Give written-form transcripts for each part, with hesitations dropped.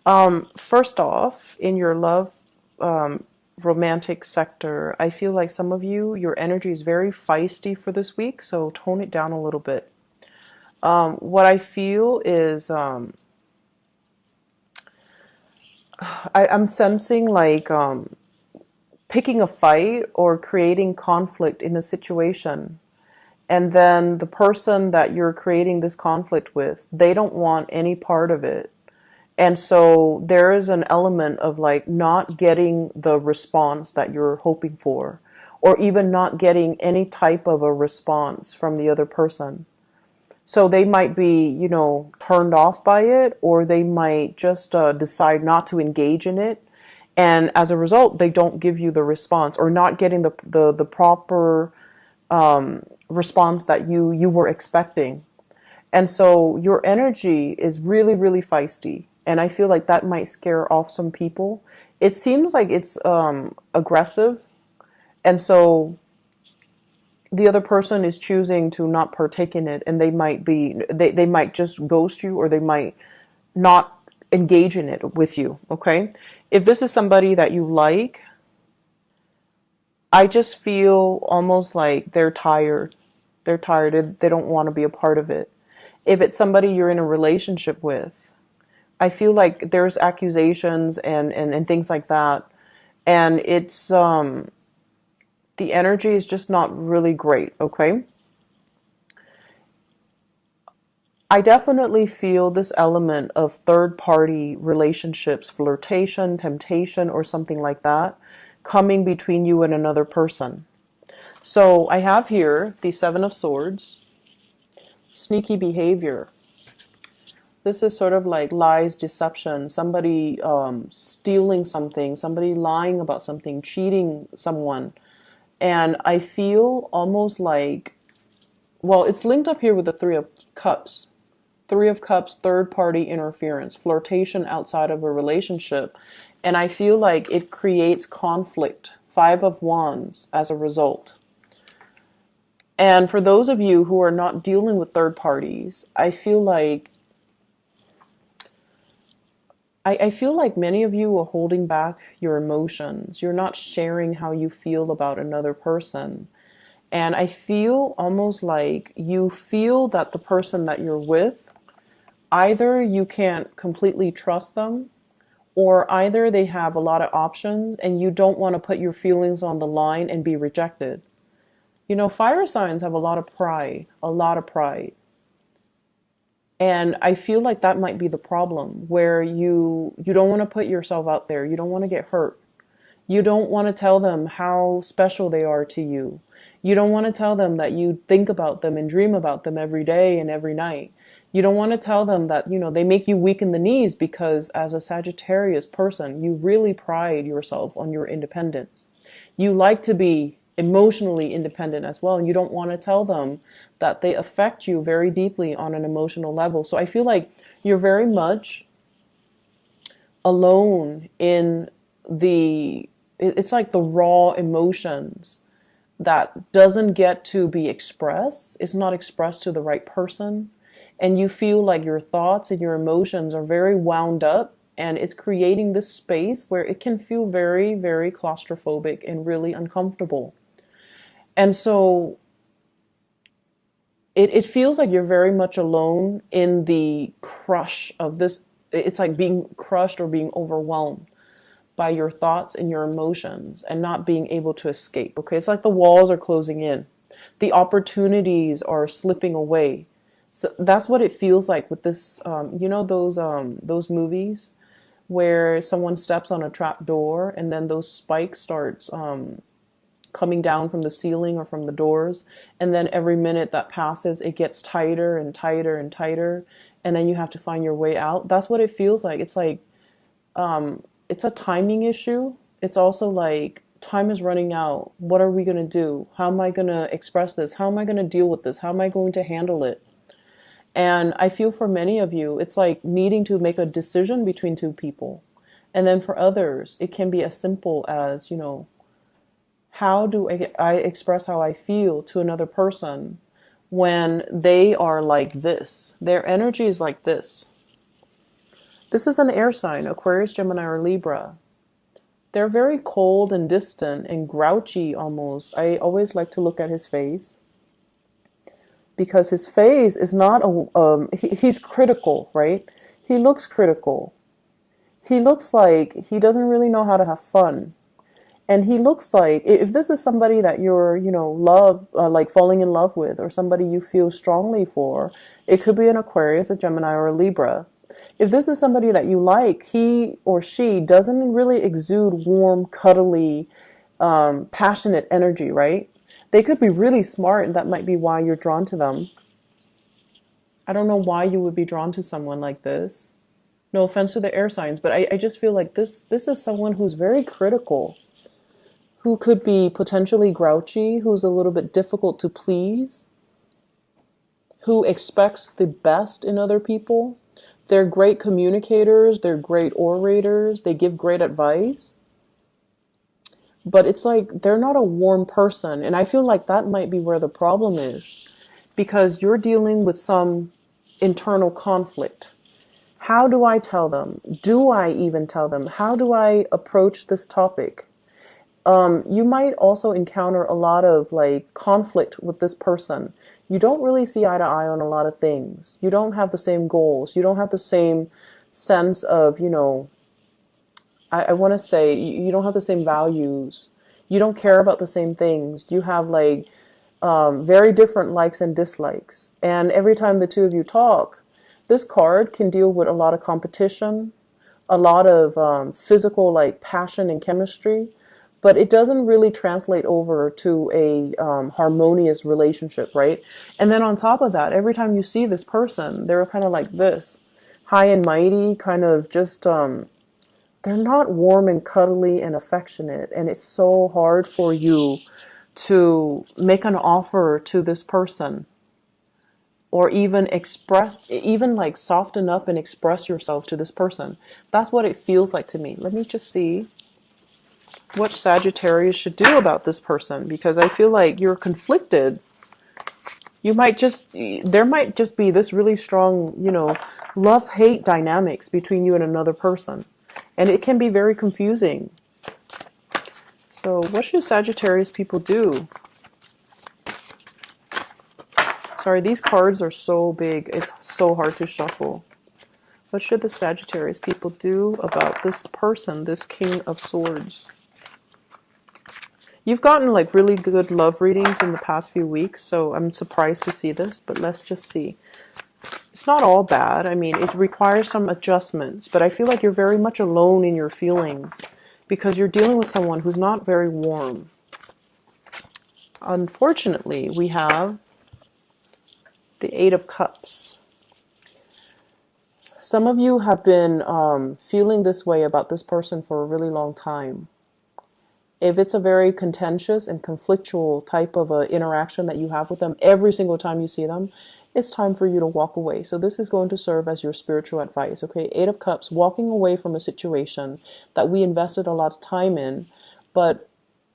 First off, in your love romantic sector, I feel like some of you, your energy is very feisty for this week, so tone it down a little bit. What I feel is I'm sensing like picking a fight or creating conflict in a situation. And then the person that you're creating this conflict with, they don't want any part of it. And so there is an element of like not getting the response that you're hoping for, or even not getting any type of a response from the other person. So they might be, turned off by it, or they might just decide not to engage in it. And as a result, they don't give you the response, or not getting the proper response that you were expecting. And so your energy is really, really feisty. And I feel like that might scare off some people. It seems like it's aggressive. And so the other person is choosing to not partake in it. And they might just ghost you, or they might not engage in it with you. Okay. If this is somebody that you like, I just feel almost like they're tired. They're tired. They don't want to be a part of it. If it's somebody you're in a relationship with, I feel like there's accusations and things like that. And it's, the energy is just not really great, okay? I definitely feel this element of third party relationships, flirtation, temptation, or something like that, coming between you and another person. So I have here the Seven of Swords, sneaky behavior. This is sort of like lies, deception, somebody stealing something, somebody lying about something, cheating someone. And I feel almost like, well, it's linked up here with the Three of Cups. Three of Cups, third party interference, flirtation outside of a relationship. And I feel like it creates conflict. Five of Wands as a result. And for those of you who are not dealing with third parties, I feel like many of you are holding back your emotions. You're not sharing how you feel about another person. And I feel almost like you feel that the person that you're with, either you can't completely trust them, or either they have a lot of options and you don't want to put your feelings on the line and be rejected. Fire signs have a lot of pride, a lot of pride. And I feel like that might be the problem, where you don't want to put yourself out there. You don't want to get hurt. You don't want to tell them how special they are to you. You don't want to tell them that you think about them and dream about them every day and every night. You don't want to tell them that, they make you weak in the knees, because as a Sagittarius person, you really pride yourself on your independence. You like to be emotionally independent as well, and you don't want to tell them that they affect you very deeply on an emotional level. So I feel like you're very much alone in it's like the raw emotions that doesn't get to be expressed. It's not expressed to the right person. And you feel like your thoughts and your emotions are very wound up, and it's creating this space where it can feel very, very claustrophobic and really uncomfortable. And so it feels like you're very much alone in the crush of this. It's like being crushed or being overwhelmed by your thoughts and your emotions and not being able to escape. Okay, it's like the walls are closing in. The opportunities are slipping away. So that's what it feels like with this, those movies where someone steps on a trap door and then those spikes starts coming down from the ceiling or from the doors. And then every minute that passes, it gets tighter and tighter and tighter. And then you have to find your way out. That's what it feels like. It's like, it's a timing issue. It's also like time is running out. What are we going to do? How am I going to express this? How am I going to deal with this? How am I going to handle it? And I feel for many of you, it's like needing to make a decision between two people. And then for others, it can be as simple as, how do I express how I feel to another person when they are like this? Their energy is like this. This is an air sign, Aquarius, Gemini, or Libra. They're very cold and distant and grouchy almost. I always like to look at his face because his face is not he's critical, right? He looks critical. He looks like he doesn't really know how to have fun. And he looks like, if this is somebody that you're, like falling in love with, or somebody you feel strongly for, it could be an Aquarius, a Gemini, or a Libra. If this is somebody that you like, he or she doesn't really exude warm, cuddly, passionate energy, right? They could be really smart, and that might be why you're drawn to them. I don't know why you would be drawn to someone like this. No offense to the air signs, but I just feel like this is someone who's very critical, who could be potentially grouchy, who's a little bit difficult to please, who expects the best in other people. They're great communicators, they're great orators, they give great advice. But it's like they're not a warm person, and I feel like that might be where the problem is, because you're dealing with some internal conflict. How do I tell them? Do I even tell them? How do I approach this topic? You might also encounter a lot of like conflict with this person. You don't really see eye to eye on a lot of things. You don't have the same goals. You don't have the same sense of, I want to say you don't have the same values. You don't care about the same things. You have like very different likes and dislikes. And every time the two of you talk, this card can deal with a lot of competition, a lot of physical like passion and chemistry. But it doesn't really translate over to a harmonious relationship, right? And then on top of that, every time you see this person, they're kind of like this, high and mighty, kind of just, they're not warm and cuddly and affectionate. And it's so hard for you to make an offer to this person, or even like soften up and express yourself to this person. That's what it feels like to me. Let me just see what Sagittarius should do about this person, because I feel like you're conflicted. There might just be this really strong, love-hate dynamics between you and another person. And it can be very confusing. So what should Sagittarius people do? Sorry, these cards are so big. It's so hard to shuffle. What should the Sagittarius people do about this person, this King of Swords? You've gotten like really good love readings in the past few weeks, so I'm surprised to see this, but let's just see. It's not all bad. I mean, it requires some adjustments, but I feel like you're very much alone in your feelings because you're dealing with someone who's not very warm. Unfortunately, we have the Eight of Cups. Some of you have been feeling this way about this person for a really long time. If it's a very contentious and conflictual type of interaction that you have with them every single time you see them, it's time for you to walk away. So this is going to serve as your spiritual advice, okay? Eight of Cups, walking away from a situation that we invested a lot of time in, but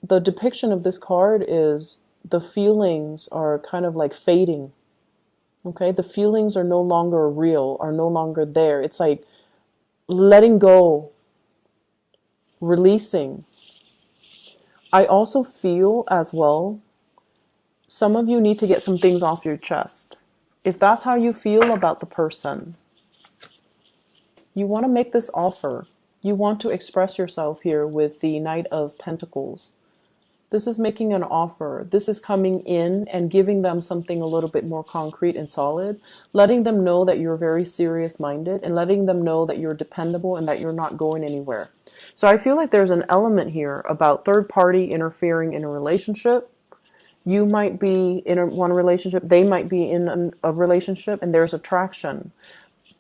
the depiction of this card is the feelings are kind of like fading, okay? The feelings are no longer real, are no longer there. It's like letting go, releasing. I also feel as well, some of you need to get some things off your chest. If that's how you feel about the person, you want to make this offer. You want to express yourself here with the Knight of Pentacles. This is making an offer. This is coming in and giving them something a little bit more concrete and solid, letting them know that you're very serious-minded and letting them know that you're dependable and that you're not going anywhere. So I feel like there's an element here about third party interfering in a relationship. You might be in one relationship, they might be in a relationship, and there's attraction.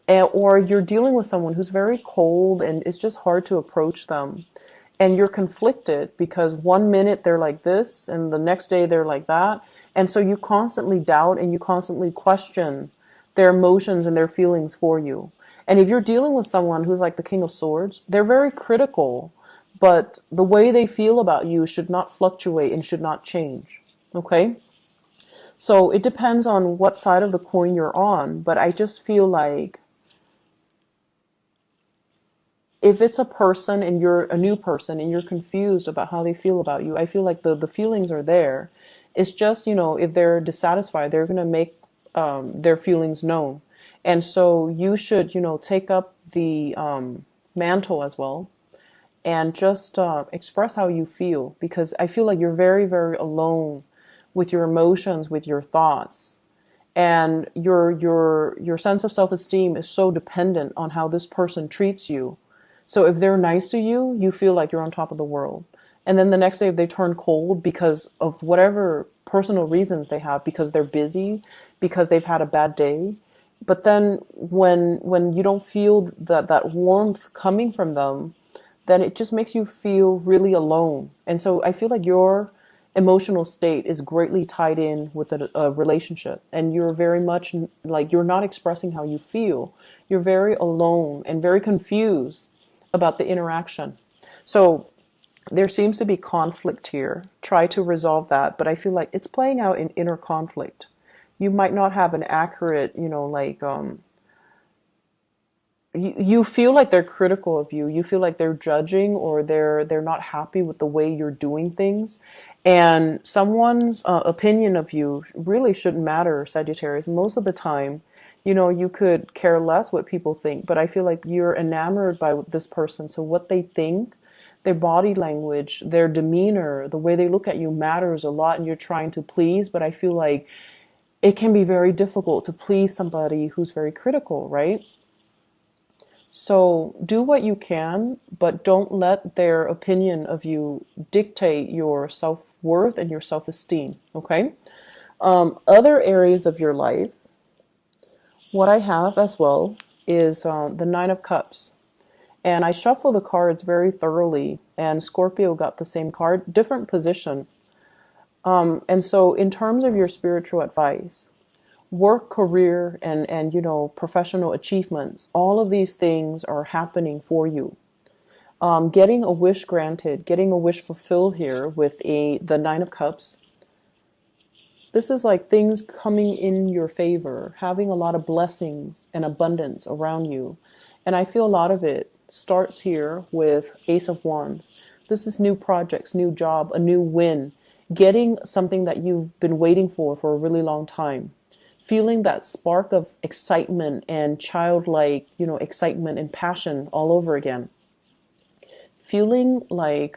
Or you're dealing with someone who's very cold and it's just hard to approach them. And you're conflicted because one minute they're like this and the next day they're like that. And so you constantly doubt and you constantly question their emotions and their feelings for you. And if you're dealing with someone who's like the King of Swords, they're very critical, but the way they feel about you should not fluctuate and should not change. Okay? So it depends on what side of the coin you're on, but I just feel like if it's a person and you're a new person and you're confused about how they feel about you, I feel like the feelings are there. It's just, if they're dissatisfied, they're going to make their feelings known. And so you should, take up the mantle as well and just express how you feel, because I feel like you're very, very alone with your emotions, with your thoughts. And your sense of self-esteem is so dependent on how this person treats you. So if they're nice to you, you feel like you're on top of the world. And then the next day, if they turn cold because of whatever personal reasons they have, because they're busy, because they've had a bad day. But then when you don't feel that warmth coming from them, then it just makes you feel really alone. And so I feel like your emotional state is greatly tied in with a relationship, and you're very much like, you're not expressing how you feel. You're very alone and very confused about the interaction. So there seems to be conflict here. Try to resolve that, but I feel like it's playing out in inner conflict. You might not have an accurate, you feel like they're critical of you. You feel like they're judging, or they're not happy with the way you're doing things. And someone's opinion of you really shouldn't matter, Sagittarius. Most of the time, you could care less what people think, but I feel like you're enamored by this person. So what they think, their body language, their demeanor, the way they look at you matters a lot, and you're trying to please. But I feel like it can be very difficult to please somebody who's very critical, right? So do what you can, but don't let their opinion of you dictate your self-worth and your self-esteem, okay? Other areas of your life, what I have as well is the Nine of Cups. And I shuffle the cards very thoroughly, and Scorpio got the same card, different position. And so in terms of your spiritual advice, work, career, and professional achievements, all of these things are happening for you. Getting a wish granted, getting a wish fulfilled here with the Nine of Cups. This is like things coming in your favor, having a lot of blessings and abundance around you. And I feel a lot of it starts here with Ace of Wands. This is new projects, new job, a new win, getting something that you've been waiting for a really long time. Feeling that spark of excitement and childlike, excitement and passion all over again. Feeling like,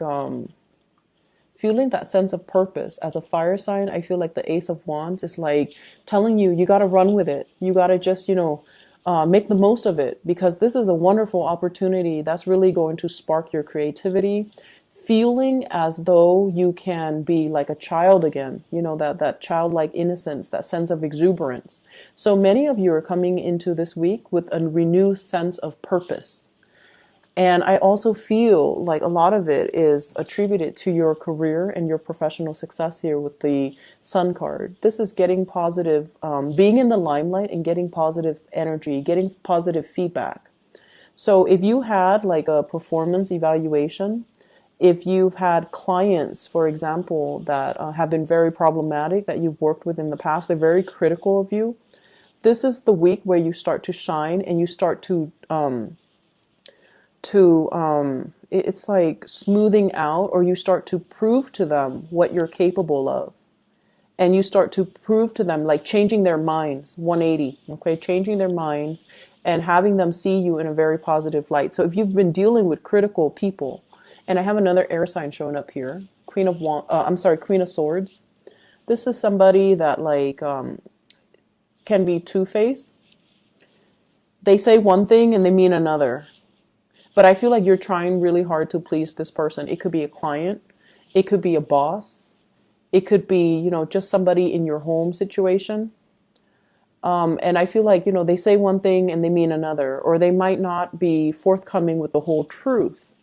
feeling that sense of purpose. As a fire sign, I feel like the Ace of Wands is like telling you, you got to run with it. You got to just, make the most of it, because this is a wonderful opportunity that's really going to spark your creativity. Feeling as though you can be like a child again, that childlike innocence, that sense of exuberance. So many of you are coming into this week with a renewed sense of purpose. And I also feel like a lot of it is attributed to your career and your professional success here with the Sun card. This is getting positive, being in the limelight and getting positive energy, getting positive feedback. So if you had like a performance evaluation, if you've had clients, for example, that have been very problematic, that you've worked with in the past, they're very critical of you, this is the week where you start to shine and you start to it's like smoothing out, or you start to prove to them what you're capable of. And you start to prove to them, like changing their minds, 180, okay? Changing their minds and having them see you in a very positive light. So if you've been dealing with critical people, and I have another air sign showing up here, Queen of Swords. This is somebody that can be two-faced. They say one thing and they mean another. But I feel like you're trying really hard to please this person. It could be a client. It could be a boss. It could be, just somebody in your home situation. And I feel like, they say one thing and they mean another, or they might not be forthcoming with the whole truth.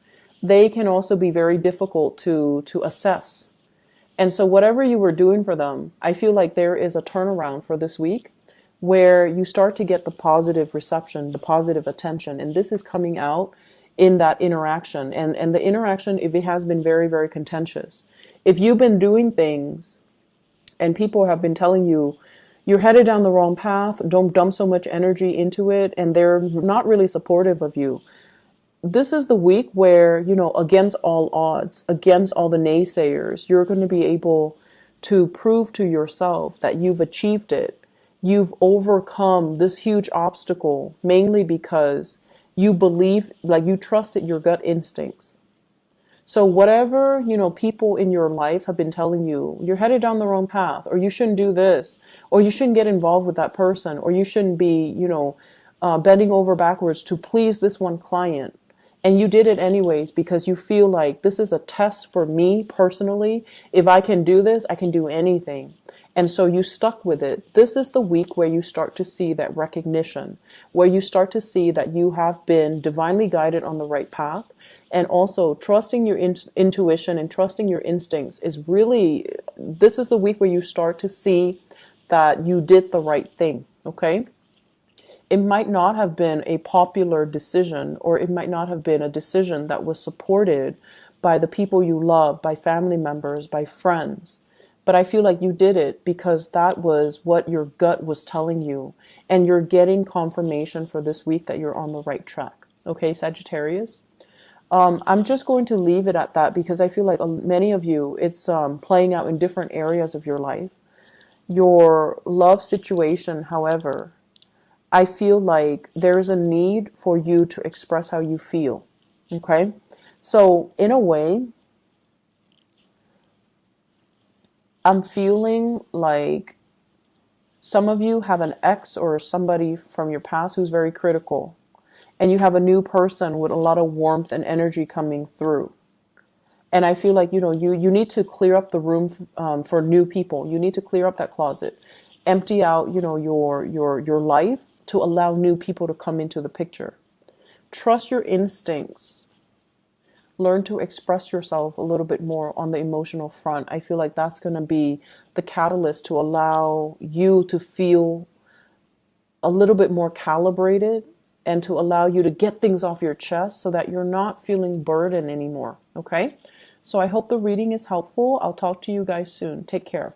They can also be very difficult to assess. And so whatever you were doing for them, I feel like there is a turnaround for this week where you start to get the positive reception, the positive attention. And this is coming out in that interaction. And the interaction, if it has been very, very contentious, if you've been doing things and people have been telling you, you're headed down the wrong path, don't dump so much energy into it, and they're not really supportive of you, this is the week where, against all odds, against all the naysayers, you're going to be able to prove to yourself that you've achieved it. You've overcome this huge obstacle, mainly because you believe, like you trusted your gut instincts. So whatever, people in your life have been telling you, you're headed down the wrong path, or you shouldn't do this, or you shouldn't get involved with that person, or you shouldn't be, bending over backwards to please this one client. And you did it anyways because you feel like this is a test for me personally. If I can do this, I can do anything. And so you stuck with it. This is the week where you start to see that recognition, where you start to see that you have been divinely guided on the right path. And also trusting your intuition and trusting your instincts is really, this is the week where you start to see that you did the right thing. Okay. It might not have been a popular decision, or it might not have been a decision that was supported by the people you love, by family members, by friends. But I feel like you did it because that was what your gut was telling you. And you're getting confirmation for this week that you're on the right track. Okay, Sagittarius? I'm just going to leave it at that because I feel like many of you, it's playing out in different areas of your life. Your love situation, however, I feel like there's a need for you to express how you feel. Okay? So in a way, I'm feeling like some of you have an ex or somebody from your past who's very critical. And you have a new person with a lot of warmth and energy coming through. And I feel like, you need to clear up the room for new people. You need to clear up that closet. Empty out, your life to allow new people to come into the picture. Trust your instincts. Learn to express yourself a little bit more on the emotional front. I feel like that's going to be the catalyst to allow you to feel a little bit more calibrated and to allow you to get things off your chest so that you're not feeling burdened anymore. Okay? So I hope the reading is helpful. I'll talk to you guys soon. Take care.